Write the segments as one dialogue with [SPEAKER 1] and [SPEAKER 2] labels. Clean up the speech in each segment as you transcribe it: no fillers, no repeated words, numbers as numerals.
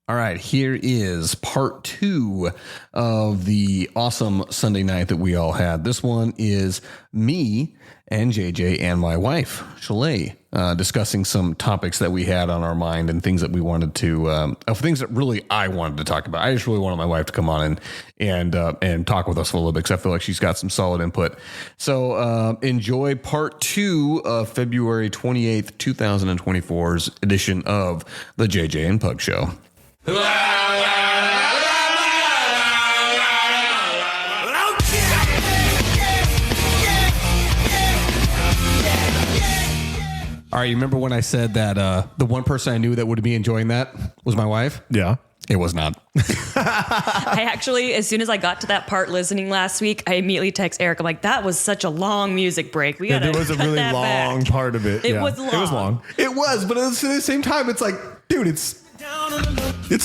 [SPEAKER 1] All right, here is part 2 of the awesome Sunday night that we all had. This one is me and JJ and my wife, Shalay, discussing some topics that we had on our mind and things that we wanted to, things that really I wanted to talk about. I just really wanted my wife to come on and talk with us for a little bit because I feel like she's got some solid input. So enjoy part 2 of February 28th, 2024's edition of the JJ and Pug Show. All right, you remember when I said that the one person I knew that would be enjoying that was my wife?
[SPEAKER 2] Yeah.
[SPEAKER 1] It was not.
[SPEAKER 3] I actually, as soon as I got to that part listening last week, I immediately text Eric. I'm like, that was such a long music break. We gotta
[SPEAKER 2] there was a really long part of it.
[SPEAKER 3] It was long.
[SPEAKER 2] It was long.
[SPEAKER 1] It was, but at the same time, it's like, dude, it's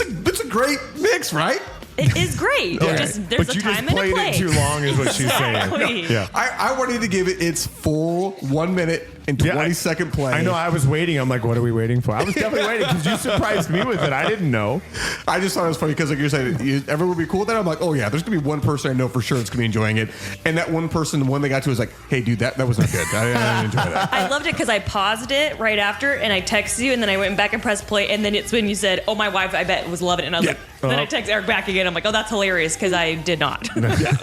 [SPEAKER 1] a great mix, right?
[SPEAKER 3] It is great.
[SPEAKER 1] Okay.
[SPEAKER 3] There's
[SPEAKER 2] but
[SPEAKER 3] a
[SPEAKER 2] you
[SPEAKER 3] time
[SPEAKER 2] just
[SPEAKER 3] and a
[SPEAKER 2] played
[SPEAKER 3] place.
[SPEAKER 2] it too long is what she's
[SPEAKER 3] Exactly.
[SPEAKER 2] saying. Yeah.
[SPEAKER 1] I wanted to give it its full 1 minute and 20-second play.
[SPEAKER 2] I know. I was waiting. I'm like, what are we waiting for? I was definitely waiting because you surprised me with it. I didn't know.
[SPEAKER 1] I just thought it was funny because like you're saying, everyone would be cool with that. I'm like, oh yeah, there's gonna be one person I know for sure that's gonna be enjoying it, and that one person, the one they got to was like, hey dude, that was not good. I didn't enjoy that.
[SPEAKER 3] I loved it because I paused it right after and I texted you and then I went back and pressed play and then it's when you said, oh, my wife, I bet was loving it. And I was like, then I text Eric back again. I'm like, oh, that's hilarious because I did not.
[SPEAKER 1] Yeah.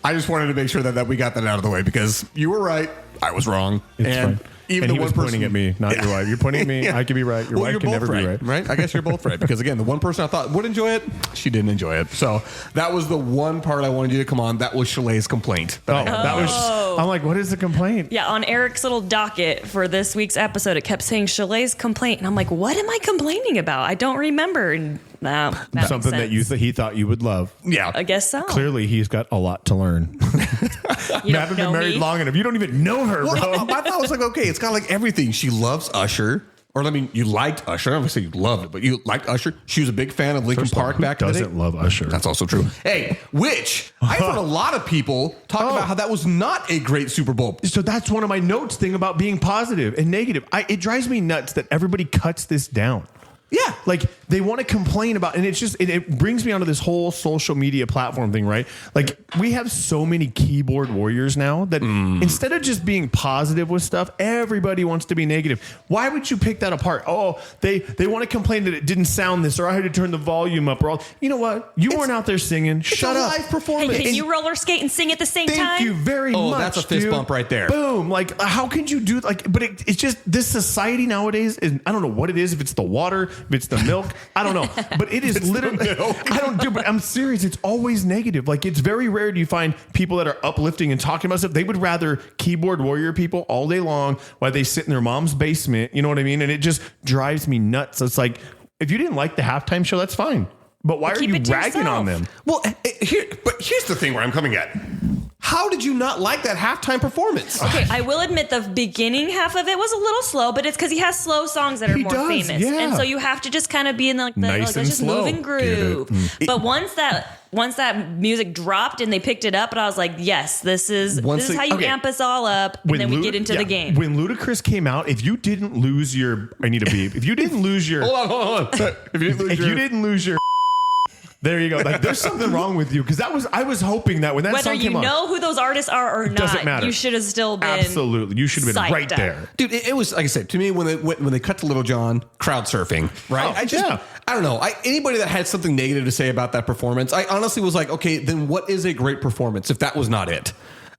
[SPEAKER 1] I just wanted to make sure that we got that out of the way because you were right, I was wrong,
[SPEAKER 2] It's fine.
[SPEAKER 1] Even
[SPEAKER 2] and
[SPEAKER 1] the
[SPEAKER 2] he
[SPEAKER 1] one
[SPEAKER 2] was pointing
[SPEAKER 1] person,
[SPEAKER 2] at me, not your wife. You're pointing at me.
[SPEAKER 1] Yeah.
[SPEAKER 2] I could be right. Your wife can never be right.
[SPEAKER 1] Right? I guess you're both right. Because again, the one person I thought would enjoy it, she didn't enjoy it. So that was the one part I wanted you to come on. That was Shalay's complaint.
[SPEAKER 2] That was. I'm like, what is the complaint?
[SPEAKER 3] Yeah, on Eric's little docket for this week's episode, it kept saying Shalay's complaint. And I'm like, what am I complaining about? I don't remember. And that
[SPEAKER 2] Something that he thought you would love.
[SPEAKER 1] Yeah.
[SPEAKER 3] I guess so.
[SPEAKER 2] Clearly, he's got a lot to learn.
[SPEAKER 3] You
[SPEAKER 2] You haven't been married long enough. You don't even know her, bro.
[SPEAKER 1] Well, I thought it was like, okay, it's kind of like everything. She loves Usher. Or, I mean, you liked Usher. I don't want to say you loved it, but you liked Usher. She was a big fan of Linkin Park back in the day.
[SPEAKER 2] Doesn't love Usher?
[SPEAKER 1] That's also true. Hey, which I've heard a lot of people talk about how that was not a great Super Bowl.
[SPEAKER 2] So that's one of my notes thing about being positive and negative. It drives me nuts that everybody cuts this down. Yeah, like they want to complain about, and it's just it brings me onto this whole social media platform thing, right? Like we have so many keyboard warriors now that instead of just being positive with stuff, everybody wants to be negative. Why would you pick that apart? Oh, they want to complain that it didn't sound this, or I had to turn the volume up, or all. You know what? You weren't out there singing. Shut up.
[SPEAKER 1] Live performance.
[SPEAKER 3] Hey, can you roller skate and sing at the same time?
[SPEAKER 2] Thank you very much.
[SPEAKER 1] Oh, that's a fist bump right there.
[SPEAKER 2] Boom. Like, how could you do like? But it's just this society nowadays is. I don't know what it is. If it's the water, if it's the milk, I don't know. But it is literally. I don't do. But I'm serious. It's always negative. Like it's very rare do you find people that are uplifting and talking about stuff. They would rather keyboard warrior people all day long while they sit in their mom's basement. You know what I mean? And it just drives me nuts. It's like if you didn't like the halftime show, that's fine. But why are you ragging on them?
[SPEAKER 1] Well, here's the thing where I'm coming at. How did you not like that halftime performance?
[SPEAKER 3] Okay, I will admit the beginning half of it was a little slow, but it's because he has slow songs that are more famous.
[SPEAKER 2] Yeah.
[SPEAKER 3] And so you have to just kind of be in the
[SPEAKER 2] Nice and
[SPEAKER 3] let's just
[SPEAKER 2] slow.
[SPEAKER 3] move and groove. But once that music dropped and they picked it up, and I was like, yes, this is how you amp us all up, and then we get into the game.
[SPEAKER 2] When Ludacris came out, if you didn't lose your, I need a beep. If you didn't lose your,
[SPEAKER 1] Hold on. If you didn't lose your
[SPEAKER 2] there you go. Like there's something wrong with you because I was hoping that when that
[SPEAKER 3] Whether
[SPEAKER 2] song came
[SPEAKER 3] you
[SPEAKER 2] on,
[SPEAKER 3] know who those artists are or not,
[SPEAKER 2] doesn't matter.
[SPEAKER 3] you should have still been
[SPEAKER 2] absolutely. You should have been
[SPEAKER 3] psyched
[SPEAKER 2] right
[SPEAKER 3] up.
[SPEAKER 2] there,
[SPEAKER 1] dude. It was like I said to me when they cut to Little John crowd surfing, right? I don't know. Anybody that had something negative to say about that performance, I honestly was like, okay, then what is a great performance if that was not it?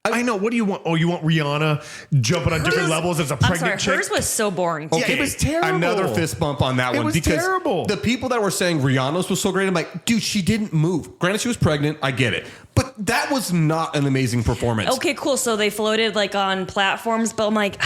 [SPEAKER 2] I know. What do you want? Oh, you want Rihanna jumping on different levels as a pregnant chick?
[SPEAKER 3] Hers was so boring.
[SPEAKER 1] Okay,
[SPEAKER 2] it was terrible.
[SPEAKER 1] Another fist bump on that one.
[SPEAKER 2] It was
[SPEAKER 1] because
[SPEAKER 2] terrible.
[SPEAKER 1] The people that were saying Rihanna's was so great, I'm like, dude, she didn't move. Granted, she was pregnant. I get it. But that was not an amazing performance.
[SPEAKER 3] Okay, cool. So they floated like on platforms, but I'm like,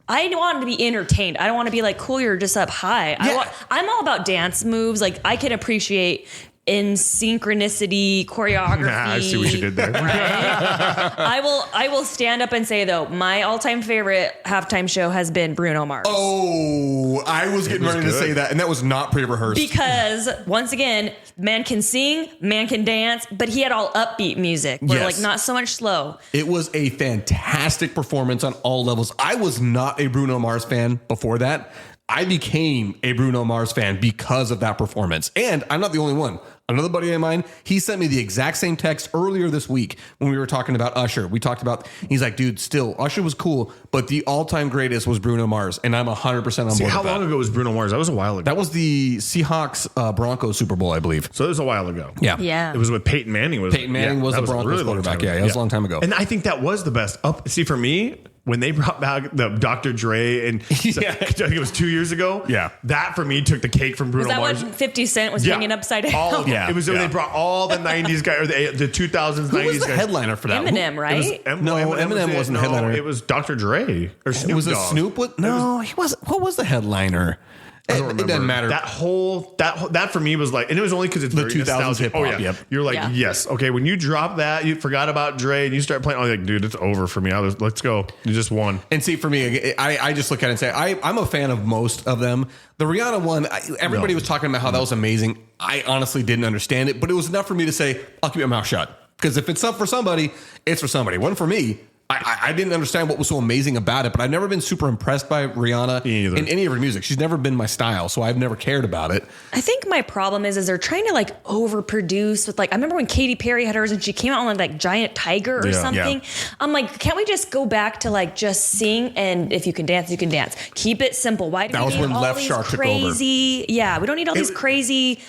[SPEAKER 3] I want to be entertained. I don't want to be like, cool, you're just up high.
[SPEAKER 1] Yeah.
[SPEAKER 3] I'm all about dance moves. Like I can appreciate in synchronicity, choreography.
[SPEAKER 2] I see what you did there.
[SPEAKER 3] Right? I will stand up and say though, my all-time favorite halftime show has been Bruno Mars.
[SPEAKER 1] Oh, I was getting ready to say that, and that was not pre-rehearsed.
[SPEAKER 3] Because once again, man can sing, man can dance, but he had all upbeat music, where like not so much slow.
[SPEAKER 1] It was a fantastic performance on all levels. I was not a Bruno Mars fan before that. I became a Bruno Mars fan because of that performance. And I'm not the only one. Another buddy of mine, he sent me the exact same text earlier this week when we were talking about Usher. We talked about, he's like, dude, still, Usher was cool, but the all-time greatest was Bruno Mars. And I'm 100% on board.
[SPEAKER 2] How long ago was Bruno Mars? That was a while ago.
[SPEAKER 1] That was the Seahawks Broncos Super Bowl, I believe.
[SPEAKER 2] So it was a while ago.
[SPEAKER 1] Yeah.
[SPEAKER 3] Yeah.
[SPEAKER 2] It was with Peyton Manning.
[SPEAKER 1] Peyton Manning was the Broncos quarterback. Yeah, it was a long time ago.
[SPEAKER 2] And I think that was the best. See, for me, when they brought back the Dr. Dre and I think it was 2 years ago.
[SPEAKER 1] Yeah.
[SPEAKER 2] That for me took the cake from Bruno
[SPEAKER 3] Was that
[SPEAKER 2] Mars.
[SPEAKER 3] what 50 Cent was hanging upside down?
[SPEAKER 2] It was when they brought all the 90s guys, or the 2000s,
[SPEAKER 1] Who
[SPEAKER 2] 90s
[SPEAKER 1] was the
[SPEAKER 2] guys.
[SPEAKER 1] headliner for that?
[SPEAKER 3] Eminem, right?
[SPEAKER 1] Eminem wasn't the headliner.
[SPEAKER 2] It was Dr. Dre or Snoop
[SPEAKER 1] Was it
[SPEAKER 2] Dogg.
[SPEAKER 1] Snoop? No, he wasn't. What was the headliner? It doesn't matter.
[SPEAKER 2] That for me was like, and it was only because it's
[SPEAKER 1] The
[SPEAKER 2] very
[SPEAKER 1] 2000s
[SPEAKER 2] nostalgic.
[SPEAKER 1] hip-hop,
[SPEAKER 2] Oh yeah,
[SPEAKER 1] yep.
[SPEAKER 2] You're like,
[SPEAKER 3] Yeah.
[SPEAKER 2] yes, okay. When you drop that, you forgot about Dre, and you start playing. I was like, dude, it's over for me. Let's go. You just won.
[SPEAKER 1] And see, for me, I just look at it and say, I'm a fan of most of them. The Rihanna one, everybody was talking about how that was amazing. I honestly didn't understand it, but it was enough for me to say, I'll keep my mouth shut. Because if it's up for somebody, it's for somebody. One for me. I didn't understand what was so amazing about it, but I've never been super impressed by Rihanna in any of her music. She's never been my style, so I've never cared about it.
[SPEAKER 3] I think my problem is they're trying to like overproduce with like, I remember when Katy Perry had hers and she came out on like Giant Tiger or something.
[SPEAKER 1] Yeah.
[SPEAKER 3] I'm like, can't we just go back to like just sing, and if you can dance, you can dance. Keep it simple. Why do
[SPEAKER 1] That
[SPEAKER 3] we
[SPEAKER 1] was
[SPEAKER 3] need
[SPEAKER 1] when
[SPEAKER 3] all
[SPEAKER 1] Left
[SPEAKER 3] these
[SPEAKER 1] Shark took
[SPEAKER 3] crazy? Yeah, we don't need all these crazy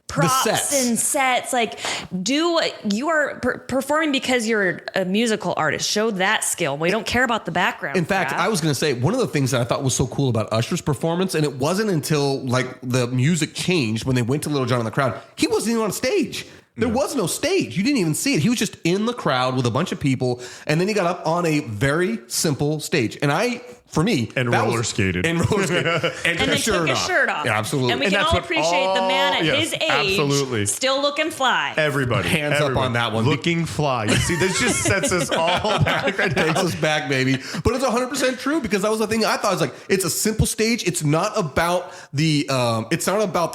[SPEAKER 3] props
[SPEAKER 1] sets.
[SPEAKER 3] and sets. Like, do what you are performing because you're a musical artist. Show that skill. We don't care about the background.
[SPEAKER 1] In fact, I was going to say one of the things that I thought was so cool about Usher's performance, and it wasn't until like the music changed when they went to Little John in the crowd, he wasn't even on stage. There was no stage. You didn't even see it. He was just in the crowd with a bunch of people, and then he got up on a very simple stage. And roller skated and
[SPEAKER 3] then took his shirt off.
[SPEAKER 1] Yeah, absolutely.
[SPEAKER 3] And we can all appreciate the man at his age,
[SPEAKER 2] absolutely.
[SPEAKER 3] still looking fly.
[SPEAKER 2] Everybody,
[SPEAKER 1] hands up on that one.
[SPEAKER 2] Looking fly. You see, this just sets us all back. Right now.
[SPEAKER 1] Takes us back, baby. But it's 100% true, because that was the thing I thought. I was like, it's a simple stage. It's not about the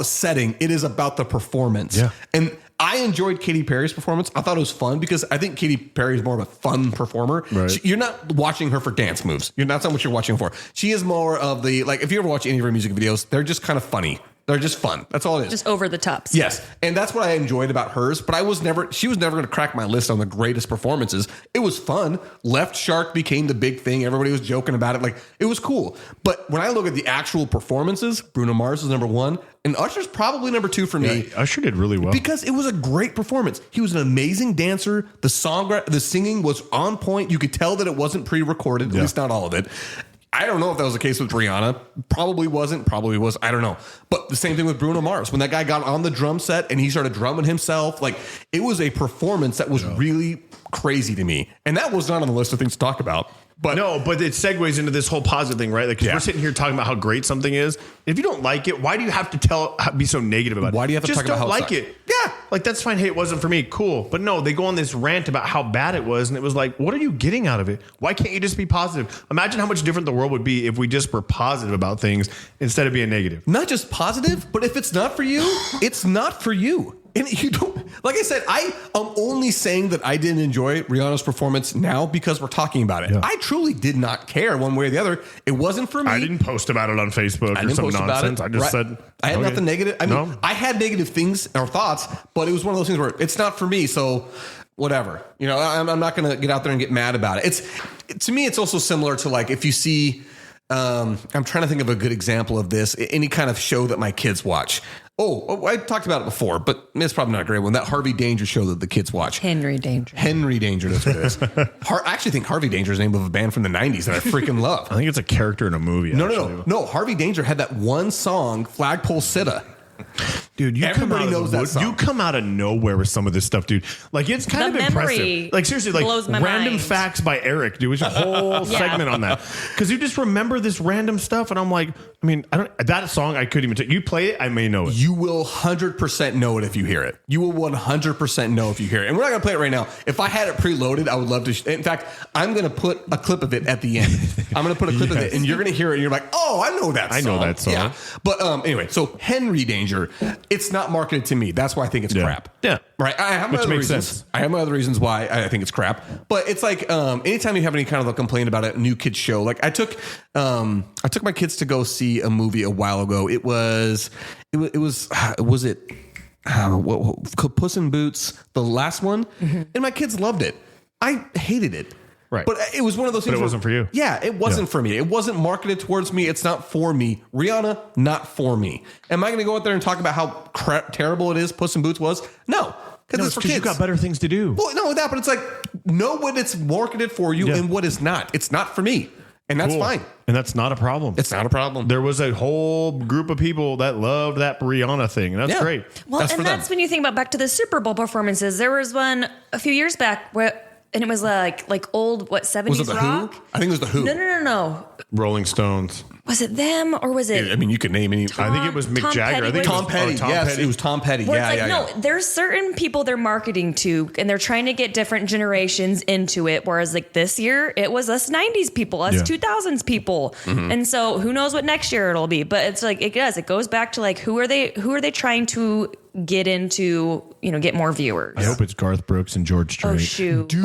[SPEAKER 1] setting. It is about the performance.
[SPEAKER 2] Yeah.
[SPEAKER 1] And I enjoyed Katy Perry's performance. I thought it was fun because I think Katy Perry is more of a fun performer.
[SPEAKER 2] Right.
[SPEAKER 1] You're not watching her for dance moves. That's not what you're watching for. She is more of the, like, if you ever watch any of her music videos, they're just kind of funny. They're just fun. That's all it is.
[SPEAKER 3] Just over the top.
[SPEAKER 1] Yes. And that's what I enjoyed about hers. But she was never going to crack my list on the greatest performances. It was fun. Left Shark became the big thing. Everybody was joking about it. Like, it was cool. But when I look at the actual performances, Bruno Mars is number one. And Usher's probably number two for me.
[SPEAKER 2] Yeah, Usher did really well.
[SPEAKER 1] Because it was a great performance. He was an amazing dancer. The singing was on point. You could tell that it wasn't pre-recorded, at least not all of it. I don't know if that was the case with Rihanna. Probably wasn't. Probably was. I don't know. But the same thing with Bruno Mars. When that guy got on the drum set and he started drumming himself, like, it was a performance that was really crazy to me. And that was not on the list of things to talk about. But
[SPEAKER 2] no, but it segues into this whole positive thing, right? Like, we're sitting here talking about how great something is. If you don't like it, why do you have to be so negative about it?
[SPEAKER 1] Why do you have to talk about how it
[SPEAKER 2] like it? Yeah, like, that's fine. Hey, it wasn't for me. Cool. But no, they go on this rant about how bad it was, and it was like, what are you getting out of it? Why can't you just be positive? Imagine how much different the world would be if we just were positive about things instead of being negative.
[SPEAKER 1] Not just positive, but if it's not for you, it's not for you. And you don't, like I said, I'm only saying that I didn't enjoy Rihanna's performance now because we're talking about it. Yeah. I truly did not care one way or the other. It wasn't for me.
[SPEAKER 2] I didn't post about it on Facebook or some nonsense. I just said,
[SPEAKER 1] I had nothing negative. I mean, I had negative things or thoughts, but it was one of those things where it's not for me. So whatever, I'm not going to get out there and get mad about it. To me, it's also similar to, like, if you see, I'm trying to think of a good example of this, any kind of show that my kids watch. Oh, I talked about it before, but it's probably not a great one. That Harvey Danger show that the kids watch.
[SPEAKER 3] Henry Danger.
[SPEAKER 1] Henry Danger, that's what it is. I actually think Harvey Danger is the name of a band from the 90s that I freaking love.
[SPEAKER 2] I think it's a character in a movie.
[SPEAKER 1] No. Harvey Danger had that one song, Flagpole Sitta.
[SPEAKER 2] Dude,
[SPEAKER 1] everybody knows that song.
[SPEAKER 2] You come out of nowhere with some of this stuff, dude. Like, it's kind of impressive. Like, seriously, like, random facts by Eric, dude. It's a whole segment on that. Because you just remember this random stuff, and I'm like, that song I couldn't even take. You play it, I may know it.
[SPEAKER 1] You will 100% know it if you hear it. You will 100% know if you hear it. And we're not going to play it right now. If I had it preloaded, I would love to. In fact, I'm going to put a clip of it at the end. I'm going to put a clip of it, and you're going to hear it, and you're like, oh, I know that song.
[SPEAKER 2] I know that song.
[SPEAKER 1] Yeah. But anyway, so Henry Danger, it's not marketed to me. That's why I think it's crap.
[SPEAKER 2] Yeah.
[SPEAKER 1] Right. I have my
[SPEAKER 2] Which
[SPEAKER 1] other
[SPEAKER 2] makes
[SPEAKER 1] reasons.
[SPEAKER 2] sense.
[SPEAKER 1] I have my other reasons why I think it's crap. But it's like anytime you have any kind of a complaint about a new kids show, like I took my kids to go see a movie a while ago. Was it Puss in Boots, the last one? And my kids loved it. I hated it.
[SPEAKER 2] Right.
[SPEAKER 1] But it was one of those things.
[SPEAKER 2] But it wasn't for you.
[SPEAKER 1] Yeah, it wasn't for me. It wasn't marketed towards me. It's not for me. Rihanna, not for me. Am I going to go out there and talk about how terrible it is Puss in Boots was? No. Because it's for kids.
[SPEAKER 2] You've got better things to do.
[SPEAKER 1] Well, no, that, but it's like, know what it's marketed for you and what is not. It's not for me. And that's fine.
[SPEAKER 2] And that's not a problem.
[SPEAKER 1] It's not a problem.
[SPEAKER 2] There was a whole group of people that loved that Rihanna thing. And that's great.
[SPEAKER 3] Well, that's when you think about back to the Super Bowl performances. There was one a few years back where, and it was like old, 70s
[SPEAKER 1] was it the
[SPEAKER 3] rock?
[SPEAKER 1] Who? I think it was the Who.
[SPEAKER 3] No.
[SPEAKER 2] Rolling Stones.
[SPEAKER 3] Was it them or was it?
[SPEAKER 1] I mean, you could name any.
[SPEAKER 2] I think it was Mick
[SPEAKER 3] Tom
[SPEAKER 2] Jagger.
[SPEAKER 3] Petty
[SPEAKER 2] I think
[SPEAKER 1] Tom Petty. Yes, it was Tom Petty.
[SPEAKER 3] Where
[SPEAKER 1] Yeah,
[SPEAKER 3] it's like, no, there's certain people they're marketing to, and they're trying to get different generations into it. Whereas, like this year, it was us '90s people, us 2000s people, and so who knows what next year it'll be. But it's like it goes back to like who are they trying to get into, get more viewers.
[SPEAKER 2] I hope it's Garth Brooks and George Strait.
[SPEAKER 3] Oh shoot,
[SPEAKER 2] Dude,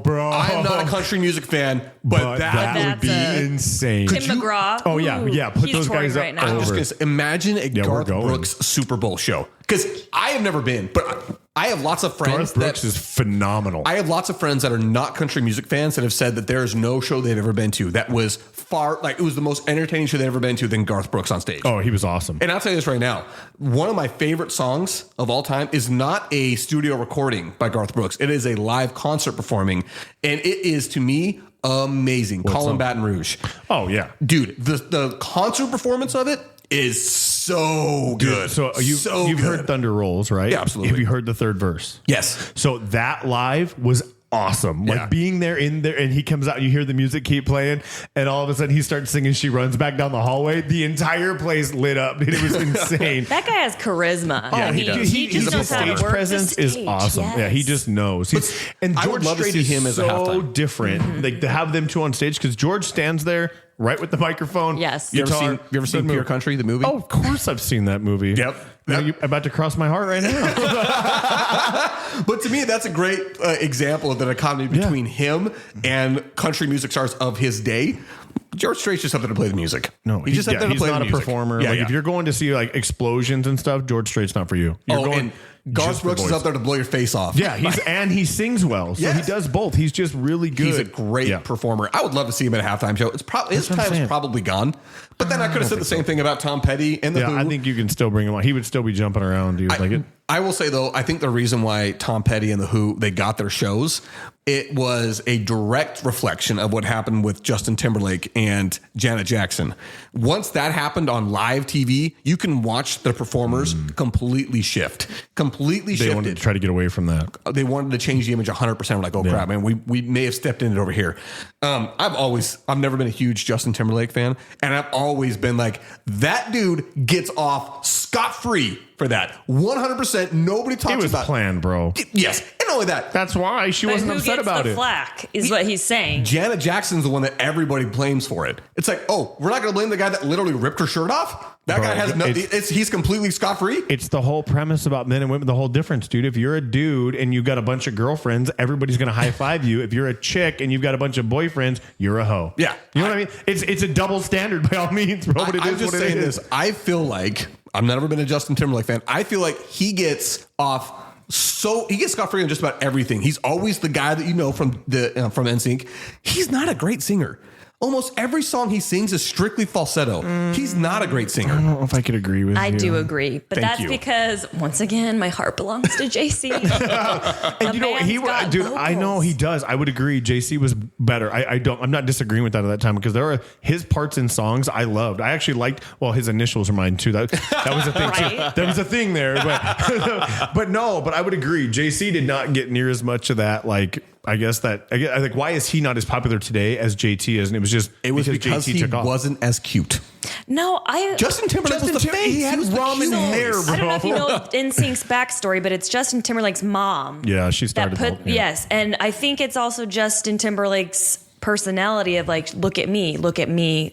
[SPEAKER 2] bro.
[SPEAKER 1] I am not a country music fan, but that
[SPEAKER 2] would be insane.
[SPEAKER 3] Tim McGraw.
[SPEAKER 2] Oh yeah. Put
[SPEAKER 3] he's
[SPEAKER 2] those guys
[SPEAKER 3] touring
[SPEAKER 2] up.
[SPEAKER 3] right now.
[SPEAKER 1] I'm just going to imagine a Garth
[SPEAKER 2] we're going.
[SPEAKER 1] Brooks Super Bowl show. Because I have never been, but I have lots of friends
[SPEAKER 2] Garth Brooks is phenomenal.
[SPEAKER 1] I have lots of friends that are not country music fans that have said that there is no show they've ever been to that was it was the most entertaining show they've ever been to than Garth Brooks on stage.
[SPEAKER 2] Oh, he was awesome.
[SPEAKER 1] And I'll tell you this right now. One of my favorite songs of all time is not a studio recording by Garth Brooks. It is a live concert performing. And it is, to me, amazing. Call in Baton Rouge.
[SPEAKER 2] Oh, yeah.
[SPEAKER 1] Dude, the concert performance of it is so good.
[SPEAKER 2] So you've heard Thunder Rolls, right?
[SPEAKER 1] Yeah, absolutely.
[SPEAKER 2] Have you heard the third verse?
[SPEAKER 1] Yes.
[SPEAKER 2] So that live was awesome. Like being there in there, and he comes out and you hear the music keep playing, and all of a sudden he starts singing She Runs Back Down the Hallway. The entire place lit up. It was insane.
[SPEAKER 3] That guy has charisma.
[SPEAKER 2] Yeah,
[SPEAKER 1] he does.
[SPEAKER 3] He just knows how to
[SPEAKER 2] stage
[SPEAKER 3] work the
[SPEAKER 2] presence is
[SPEAKER 3] stage.
[SPEAKER 2] awesome.
[SPEAKER 3] Yes.
[SPEAKER 2] Yeah, he just knows. And
[SPEAKER 1] I would
[SPEAKER 2] George
[SPEAKER 1] love to
[SPEAKER 2] Strait
[SPEAKER 1] see
[SPEAKER 2] is
[SPEAKER 1] him as a
[SPEAKER 2] so
[SPEAKER 1] halftime.
[SPEAKER 2] different. Like to have them two on stage because George stands there right with the microphone.
[SPEAKER 3] Yes.
[SPEAKER 1] You ever seen Pure Country, the movie?
[SPEAKER 2] Oh, of course I've seen that movie.
[SPEAKER 1] Yep.
[SPEAKER 2] Now you're about to cross my heart right now.
[SPEAKER 1] But to me, that's a great example of the dichotomy between him and country music stars of his day. George Strait's just up there to play the music.
[SPEAKER 2] No,
[SPEAKER 1] he's just up there to
[SPEAKER 2] he's
[SPEAKER 1] play
[SPEAKER 2] not
[SPEAKER 1] the
[SPEAKER 2] a
[SPEAKER 1] music.
[SPEAKER 2] performer.
[SPEAKER 1] Yeah,
[SPEAKER 2] Like if you're going to see like explosions and stuff, George Strait's not for you. You're going
[SPEAKER 1] and Garth
[SPEAKER 2] just for
[SPEAKER 1] Brooks is
[SPEAKER 2] voice.
[SPEAKER 1] up there to blow your face off.
[SPEAKER 2] Yeah, he sings well, so
[SPEAKER 1] Yes.
[SPEAKER 2] he does both. He's just really good.
[SPEAKER 1] He's a great performer. I would love to see him at a halftime show. His
[SPEAKER 2] what I'm
[SPEAKER 1] time is
[SPEAKER 2] saying.
[SPEAKER 1] probably gone. But then I could have said the same thing about Tom Petty and the Who.
[SPEAKER 2] I think you can still bring him on. He would still be jumping around, dude.
[SPEAKER 1] I will say though, I think the reason why Tom Petty and the Who they got their shows, it was a direct reflection of what happened with Justin Timberlake and Janet Jackson. Once that happened on live TV, you can watch the performers completely shift.
[SPEAKER 2] They wanted to try to get away from that.
[SPEAKER 1] They wanted to change the image 100%. Like, oh crap, man, we may have stepped in it over here. I've never been a huge Justin Timberlake fan, and I've always been like, that dude gets off scot-free for that. 100%. Nobody talks about it.
[SPEAKER 2] It was planned, bro.
[SPEAKER 1] Yes, and not only that.
[SPEAKER 2] That's why she wasn't
[SPEAKER 3] who
[SPEAKER 2] upset
[SPEAKER 3] gets
[SPEAKER 2] about
[SPEAKER 3] the
[SPEAKER 2] it.
[SPEAKER 3] flack is what he's saying.
[SPEAKER 1] Janet Jackson's the one that everybody blames for it. It's like, oh, we're not going to blame the guy that literally ripped her shirt off. That guy has no. He's completely scot-free.
[SPEAKER 2] It's the whole premise about men and women. The whole difference, dude. If you're a dude and you've got a bunch of girlfriends, everybody's going to high five you. If you're a chick and you've got a bunch of boyfriends, you're a hoe.
[SPEAKER 1] Yeah,
[SPEAKER 2] you know what I mean. It's a double standard by all means, bro. But
[SPEAKER 1] I'm just saying this. I feel like I've never been a Justin Timberlake fan. I feel like he gets off. So he gets scot-free on just about everything. He's always the guy that you know from NSYNC. He's not a great singer. Almost every song he sings is strictly falsetto. He's not a great singer.
[SPEAKER 2] I don't know if I could agree with you.
[SPEAKER 3] I do agree, but
[SPEAKER 1] Thank
[SPEAKER 3] that's
[SPEAKER 1] you.
[SPEAKER 3] because once again, my heart belongs to JC.
[SPEAKER 2] And you know what? Dude, I know he does. I would agree. JC was better. I'm not disagreeing with that at that time because there were his parts in songs I loved. I actually liked. Well, his initials are mine too. That was a thing
[SPEAKER 3] Right?
[SPEAKER 2] too. There was a thing there, but I would agree. JC did not get near as much of that. Like I think why is he not as popular today as JT is? And it was
[SPEAKER 1] because
[SPEAKER 2] JT
[SPEAKER 1] he
[SPEAKER 2] took off.
[SPEAKER 1] wasn't as cute.
[SPEAKER 3] No,
[SPEAKER 1] Justin Timberlake was the face.
[SPEAKER 2] He had
[SPEAKER 1] was the
[SPEAKER 2] ramen
[SPEAKER 1] cutest.
[SPEAKER 2] hair, bro.
[SPEAKER 3] I don't know if you know NSYNC's backstory, but it's Justin Timberlake's mom.
[SPEAKER 2] Yeah, she started.
[SPEAKER 3] Yes, and I think it's also Justin Timberlake's personality of like, look at me,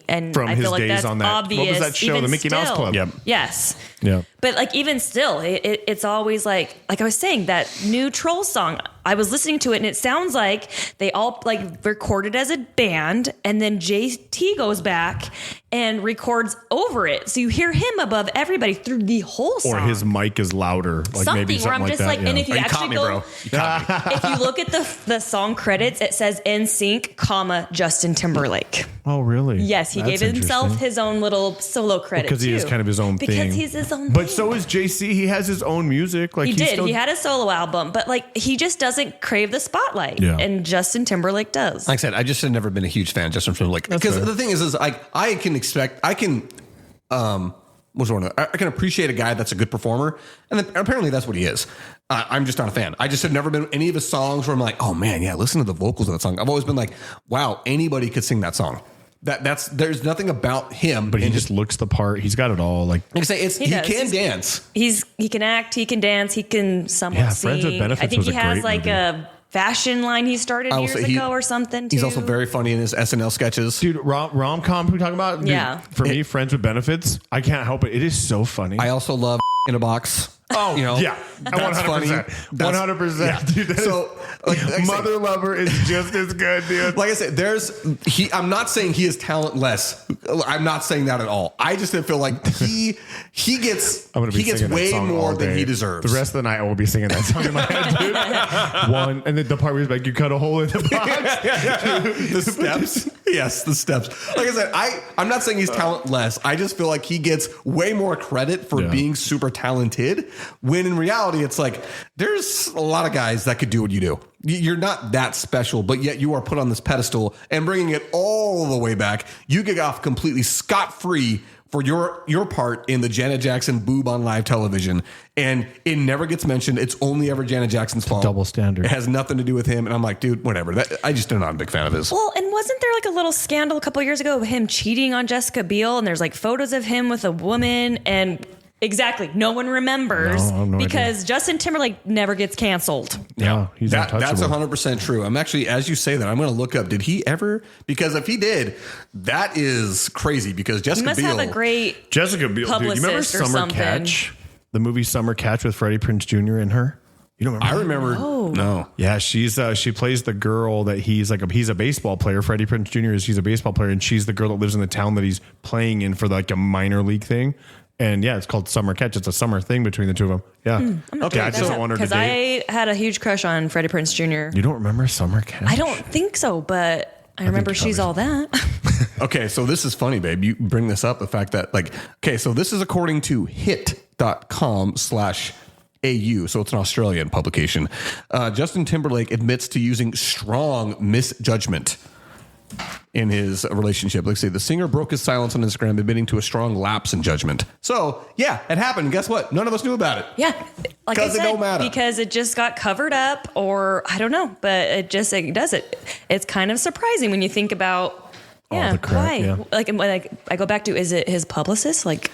[SPEAKER 3] and
[SPEAKER 2] From
[SPEAKER 3] I
[SPEAKER 2] his
[SPEAKER 3] feel like
[SPEAKER 2] days
[SPEAKER 3] that's
[SPEAKER 2] on that.
[SPEAKER 3] obvious.
[SPEAKER 2] What was that show?
[SPEAKER 3] even
[SPEAKER 2] The Mickey Mouse
[SPEAKER 3] still.
[SPEAKER 2] Club.
[SPEAKER 1] Yep.
[SPEAKER 3] Yes.
[SPEAKER 2] Yeah.
[SPEAKER 3] But like even still, it's always like I was saying, that new Troll song. I was listening to it and it sounds like they all like recorded as a band, and then JT goes back and records over it, so you hear him above everybody through the whole song.
[SPEAKER 2] Or his mic is louder, like
[SPEAKER 3] something
[SPEAKER 2] maybe
[SPEAKER 3] where I'm
[SPEAKER 2] something
[SPEAKER 3] just
[SPEAKER 2] like
[SPEAKER 3] like,
[SPEAKER 2] that.
[SPEAKER 3] and if you
[SPEAKER 1] caught
[SPEAKER 3] actually
[SPEAKER 1] me,
[SPEAKER 3] go,
[SPEAKER 1] bro. You caught me.
[SPEAKER 3] if you look at the song credits, it says NSYNC, comma Justin Timberlake.
[SPEAKER 2] Oh, really?
[SPEAKER 3] Yes, he
[SPEAKER 2] That's
[SPEAKER 3] gave himself
[SPEAKER 2] interesting.
[SPEAKER 3] his own little solo credit
[SPEAKER 2] Because he is kind of his own thing.
[SPEAKER 3] Because he's his own
[SPEAKER 2] But
[SPEAKER 3] thing.
[SPEAKER 2] so is JC. He has his own music. Like
[SPEAKER 3] He did.
[SPEAKER 2] Still,
[SPEAKER 3] He had a solo album, but like he just doesn't crave the spotlight.
[SPEAKER 2] Yeah.
[SPEAKER 3] And Justin Timberlake does.
[SPEAKER 1] Like I said, I just have never been a huge fan of Justin Timberlake, because
[SPEAKER 2] fair.
[SPEAKER 1] the thing is like I can appreciate a guy that's a good performer, and apparently that's what he is. I'm just not a fan. I just have never been any of his songs where I'm like, oh man, yeah, listen to the vocals of that song. I've always been like, wow, anybody could sing that song. There's nothing about him,
[SPEAKER 2] but he just looks the part. He's got it all. Like
[SPEAKER 1] I say, he
[SPEAKER 3] does.
[SPEAKER 1] can dance.
[SPEAKER 3] He can act, he can dance, he can somewhat
[SPEAKER 2] Yeah,
[SPEAKER 3] sing.
[SPEAKER 2] Friends with Benefits
[SPEAKER 3] I think
[SPEAKER 2] was
[SPEAKER 3] he
[SPEAKER 2] a
[SPEAKER 3] has
[SPEAKER 2] great
[SPEAKER 3] like
[SPEAKER 2] movie.
[SPEAKER 3] a fashion line he started
[SPEAKER 1] I will
[SPEAKER 3] years
[SPEAKER 1] say
[SPEAKER 3] ago or something.
[SPEAKER 1] He's
[SPEAKER 3] too.
[SPEAKER 1] also very funny in his SNL sketches.
[SPEAKER 2] dude, rom-com who we talking about? Dude,
[SPEAKER 3] Yeah.
[SPEAKER 2] For me, Friends with Benefits. I can't help it. It is so funny.
[SPEAKER 1] I also love in a box.
[SPEAKER 2] Oh,
[SPEAKER 1] you know,
[SPEAKER 2] yeah.
[SPEAKER 1] that's
[SPEAKER 2] 100%.
[SPEAKER 1] funny.
[SPEAKER 2] 100%.
[SPEAKER 1] Yeah.
[SPEAKER 2] Dude, that
[SPEAKER 1] So, like I say-
[SPEAKER 2] Mother Lover is just as good, dude.
[SPEAKER 1] Like I said, I'm not saying he is talentless. I'm not saying that at all. I just feel like he gets
[SPEAKER 2] I'm gonna be
[SPEAKER 1] he gets
[SPEAKER 2] singing that
[SPEAKER 1] way
[SPEAKER 2] song
[SPEAKER 1] more
[SPEAKER 2] all
[SPEAKER 1] than
[SPEAKER 2] day.
[SPEAKER 1] he deserves.
[SPEAKER 2] The rest of the night, I will be singing that song in my head, dude. One, and then the part where he's like, "You cut a hole in the box."
[SPEAKER 1] The steps. Yes, the steps. Like I said, I'm not saying he's talentless. I just feel like he gets way more credit for
[SPEAKER 2] Yeah.
[SPEAKER 1] being super talented, when in reality, it's like there's a lot of guys that could do what you do. You're not that special, but yet you are put on this pedestal, and bringing it all the way back, you get off completely scot-free for your part in the Janet Jackson boob on live television, and it never gets mentioned. It's only ever Janet Jackson's fault.
[SPEAKER 2] double standard.
[SPEAKER 1] It has nothing to do with him, and I'm like, dude, whatever. I just am not a big fan of his.
[SPEAKER 3] Well, and wasn't there like a little scandal a couple years ago of him cheating on Jessica Biel? And there's like photos of him with a woman, and exactly, no one remembers
[SPEAKER 2] No, I have no
[SPEAKER 3] because Justin Timberlake never gets canceled.
[SPEAKER 2] Yeah, he's
[SPEAKER 1] That's
[SPEAKER 2] untouchable.
[SPEAKER 1] 100% true. I'm actually, as you say that, I'm going to look up. Did he ever? Because if he did, that is crazy. Because
[SPEAKER 3] He
[SPEAKER 1] Jessica
[SPEAKER 3] must
[SPEAKER 1] Biel,
[SPEAKER 3] have a great
[SPEAKER 2] Jessica Biel, dude. You remember
[SPEAKER 3] publicist or
[SPEAKER 2] Summer
[SPEAKER 3] something.
[SPEAKER 2] Catch? The movie Summer Catch with Freddie Prinze Jr. in her. You don't remember?
[SPEAKER 1] I remember. No,
[SPEAKER 2] Yeah, she's she plays the girl that he's a baseball player. Freddie Prinze Jr. She's a baseball player, and she's the girl that lives in the town that he's playing in for like a minor league thing. And yeah, it's called Summer Catch. It's a summer thing between the two of them. Yeah.
[SPEAKER 1] Okay,
[SPEAKER 2] I just don't want her to
[SPEAKER 3] Because
[SPEAKER 2] date.
[SPEAKER 3] I had a huge crush on Freddie Prinze Jr.
[SPEAKER 2] You don't remember Summer Catch?
[SPEAKER 3] I don't think so, but I remember
[SPEAKER 2] you
[SPEAKER 3] she's
[SPEAKER 2] probably
[SPEAKER 3] all that.
[SPEAKER 1] Okay, so this is funny, babe. You bring this up, the fact that so this is according to hit.com/AU, so it's an Australian publication. Justin Timberlake admits to using strong misjudgment in his relationship. Let's see, the singer broke his silence on Instagram, admitting to a strong lapse in judgment. So yeah, it happened. Guess what? None of us knew about it.
[SPEAKER 3] Yeah, like I
[SPEAKER 1] 'Cause it
[SPEAKER 3] said,
[SPEAKER 1] don't matter.
[SPEAKER 3] because it just got covered up, or I don't know, but it does it. It's kind of surprising when you think about. Yeah,
[SPEAKER 2] the crap,
[SPEAKER 3] why?
[SPEAKER 2] yeah.
[SPEAKER 3] Like I go back to, is it his publicist? Like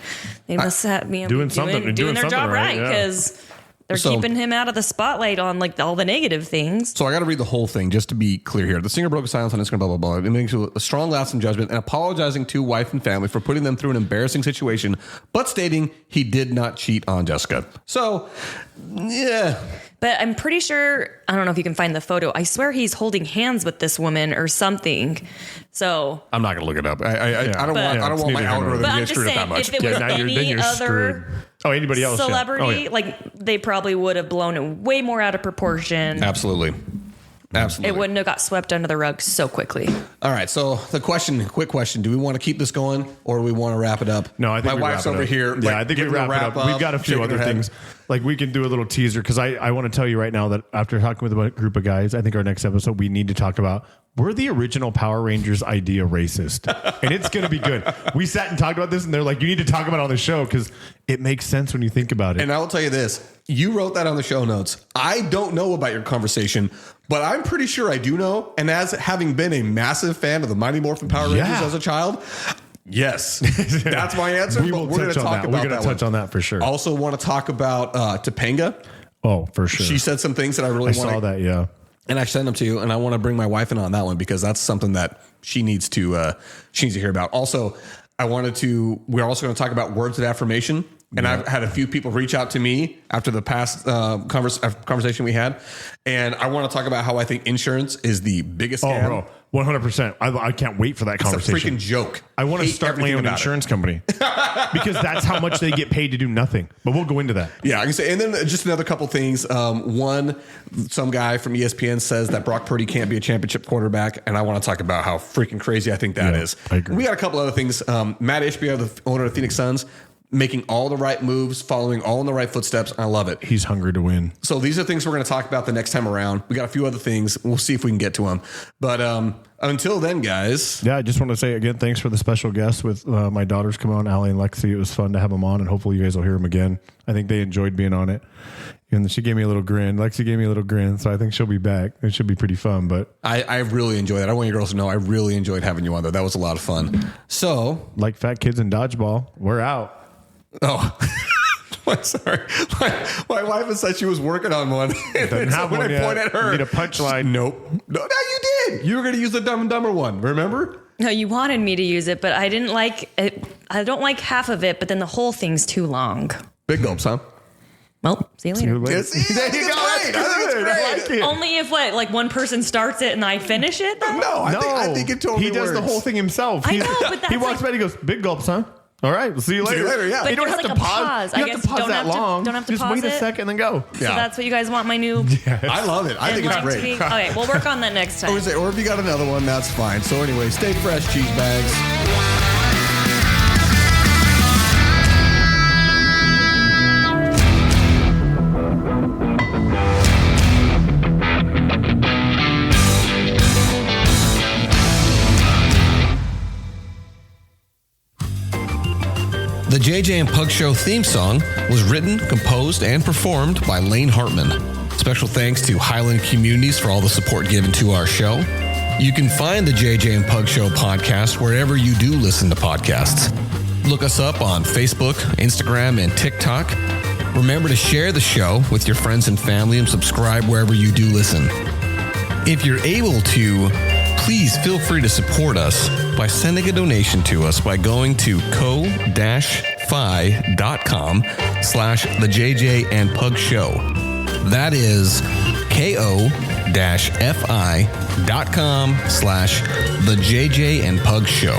[SPEAKER 3] they must have
[SPEAKER 2] doing something-
[SPEAKER 3] doing their
[SPEAKER 2] something
[SPEAKER 3] job
[SPEAKER 2] right,
[SPEAKER 3] right,
[SPEAKER 2] yeah.
[SPEAKER 3] because they're
[SPEAKER 1] So-
[SPEAKER 3] keeping him out of the spotlight on like all the negative things.
[SPEAKER 1] So I got to read the whole thing just to be clear here. The singer broke his silence on Instagram, blah, blah, blah. It makes a strong lapse in judgment and apologizing to wife and family for putting them through an embarrassing situation, but stating he did not cheat on Jessica. So, yeah.
[SPEAKER 3] But I'm pretty sure, I don't know if you can find the photo. I swear he's holding hands with this woman or something. So,
[SPEAKER 1] I'm not going to look it up. I don't
[SPEAKER 3] But-
[SPEAKER 1] want, I don't
[SPEAKER 2] it's
[SPEAKER 1] want my
[SPEAKER 2] neither here nor
[SPEAKER 1] algorithm
[SPEAKER 3] but
[SPEAKER 1] to
[SPEAKER 3] I'm
[SPEAKER 1] get
[SPEAKER 3] just
[SPEAKER 1] screwed up
[SPEAKER 3] saying,
[SPEAKER 1] that much.
[SPEAKER 3] if it was
[SPEAKER 2] now
[SPEAKER 3] any
[SPEAKER 2] you're
[SPEAKER 3] other
[SPEAKER 2] screwed. Oh, anybody else? yeah.
[SPEAKER 3] celebrity,
[SPEAKER 2] Oh, yeah.
[SPEAKER 3] like they probably would have blown it way more out of proportion.
[SPEAKER 1] Absolutely. Absolutely.
[SPEAKER 3] It wouldn't have got swept under the rug so quickly.
[SPEAKER 1] All right. So the quick question, do we want to keep this going or do we want to wrap it up?
[SPEAKER 2] No, I think
[SPEAKER 1] my
[SPEAKER 2] we
[SPEAKER 1] wife's
[SPEAKER 2] wrap it
[SPEAKER 1] over
[SPEAKER 2] up.
[SPEAKER 1] here.
[SPEAKER 2] Yeah,
[SPEAKER 1] like,
[SPEAKER 2] I think we
[SPEAKER 1] giving a
[SPEAKER 2] wrap it up. We've got a few
[SPEAKER 1] shaking
[SPEAKER 2] other
[SPEAKER 1] her head.
[SPEAKER 2] things. Like we can do a little teaser because I want to tell you right now that after talking with a group of guys, I think our next episode we need to talk about, we're the original Power Rangers idea racist, and it's going to be good. We sat and talked about this, and they're like, you need to talk about it on the show because it makes sense when you think about it.
[SPEAKER 1] And I will tell you this. You wrote that on the show notes. I don't know about your conversation, but I'm pretty sure I do know. And as having been a massive fan of the Mighty Morphin Power Rangers
[SPEAKER 2] Yeah.
[SPEAKER 1] as a child, yes, that's my answer.
[SPEAKER 2] We
[SPEAKER 1] but
[SPEAKER 2] will
[SPEAKER 1] we're going
[SPEAKER 2] touch
[SPEAKER 1] to
[SPEAKER 2] on
[SPEAKER 1] talk
[SPEAKER 2] that.
[SPEAKER 1] about
[SPEAKER 2] We're going to touch on that for sure.
[SPEAKER 1] Also want to talk about Topanga.
[SPEAKER 2] Oh, for sure.
[SPEAKER 1] She said some things that I really
[SPEAKER 2] I
[SPEAKER 1] want
[SPEAKER 2] saw that. Yeah.
[SPEAKER 1] and I sent them to you, and I want to bring my wife in on that one because that's something that she needs to hear about. Also, we're also going to talk about words of affirmation. And I've had a few people reach out to me after the past conversation we had. And I want to talk about how I think insurance is the biggest scam.
[SPEAKER 2] Oh, bro. 100%. I can't wait for that conversation.
[SPEAKER 1] It's a freaking joke.
[SPEAKER 2] I want to start my own insurance company because that's how much they get paid to do nothing. But we'll go into that.
[SPEAKER 1] Yeah, I can say. And then just another couple things. One, some guy from ESPN says that Brock Purdy can't be a championship quarterback, and I want to talk about how freaking crazy I think that is.
[SPEAKER 2] I agree.
[SPEAKER 1] We got a couple other things. Matt Ishbia, the owner of the Phoenix Suns, making all the right moves, following all in the right footsteps. I love it.
[SPEAKER 2] He's hungry to win.
[SPEAKER 1] So these are things we're going to talk about the next time around. We got a few other things. We'll see if we can get to them. But until then, guys.
[SPEAKER 2] Yeah, I just want to say again, thanks for the special guests with my daughters come on, Allie and Lexi. It was fun to have them on, and hopefully you guys will hear them again. I think they enjoyed being on it. And she gave me a little grin. Lexi gave me a little grin, so I think she'll be back. It should be pretty fun. But
[SPEAKER 1] I really enjoyed that. I want you girls to know I really enjoyed having you on there. That was a lot of fun. So,
[SPEAKER 2] like fat kids in dodgeball, we're out.
[SPEAKER 1] Oh, sorry. My wife had said she was working on one. And so when I point at her,
[SPEAKER 2] you need a punchline.
[SPEAKER 1] Nope. No, you did. You were going to use the Dumb and Dumber one. Remember?
[SPEAKER 3] No, you wanted me to use it, but I didn't like it. I don't like half of it, but then the whole thing's too long.
[SPEAKER 1] Big gulps, huh?
[SPEAKER 3] Well, see you later.
[SPEAKER 1] Yes, there you go. I think it's great.
[SPEAKER 3] Only if like one person starts it and I finish it. Though?
[SPEAKER 1] No, I think it totally
[SPEAKER 2] He does
[SPEAKER 1] works.
[SPEAKER 2] the whole thing himself.
[SPEAKER 3] I know, but that's
[SPEAKER 2] he walks by and he goes, big gulps, huh? All right, we'll see you later.
[SPEAKER 1] See you later, yeah.
[SPEAKER 3] But
[SPEAKER 2] You don't have
[SPEAKER 3] there's
[SPEAKER 2] to
[SPEAKER 3] like a
[SPEAKER 2] pause.
[SPEAKER 3] pause.
[SPEAKER 2] You
[SPEAKER 3] I
[SPEAKER 2] have
[SPEAKER 3] guess
[SPEAKER 2] to pause
[SPEAKER 3] don't
[SPEAKER 2] that
[SPEAKER 3] have to-
[SPEAKER 2] long.
[SPEAKER 3] don't have to
[SPEAKER 2] Just
[SPEAKER 3] pause
[SPEAKER 2] wait a
[SPEAKER 3] it.
[SPEAKER 2] second, then go.
[SPEAKER 3] So that's what you guys want my new.
[SPEAKER 1] I love it. I think it's great.
[SPEAKER 3] Okay, we'll work on that next time.
[SPEAKER 1] Or if you got another one, that's fine. So anyway, stay fresh, cheese bags. The JJ and Pug Show theme song was written, composed, and performed by Lane Hartman. Special thanks to Highland Communities for all the support given to our show. You can find the JJ and Pug Show podcast wherever you do listen to podcasts. Look us up on Facebook, Instagram, and TikTok. Remember to share the show with your friends and family and subscribe wherever you do listen. If you're able to, please feel free to support us by sending a donation to us by going to ko-fi.com/the JJ and Pug Show. That is ko-fi.com/the JJ and Pug Show.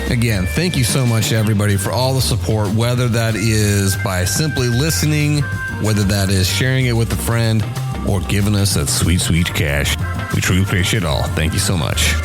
[SPEAKER 1] Again, thank you so much to everybody for all the support, whether that is by simply listening, whether that is sharing it with a friend, or giving us that sweet, sweet cash. We truly appreciate it all. Thank you so much.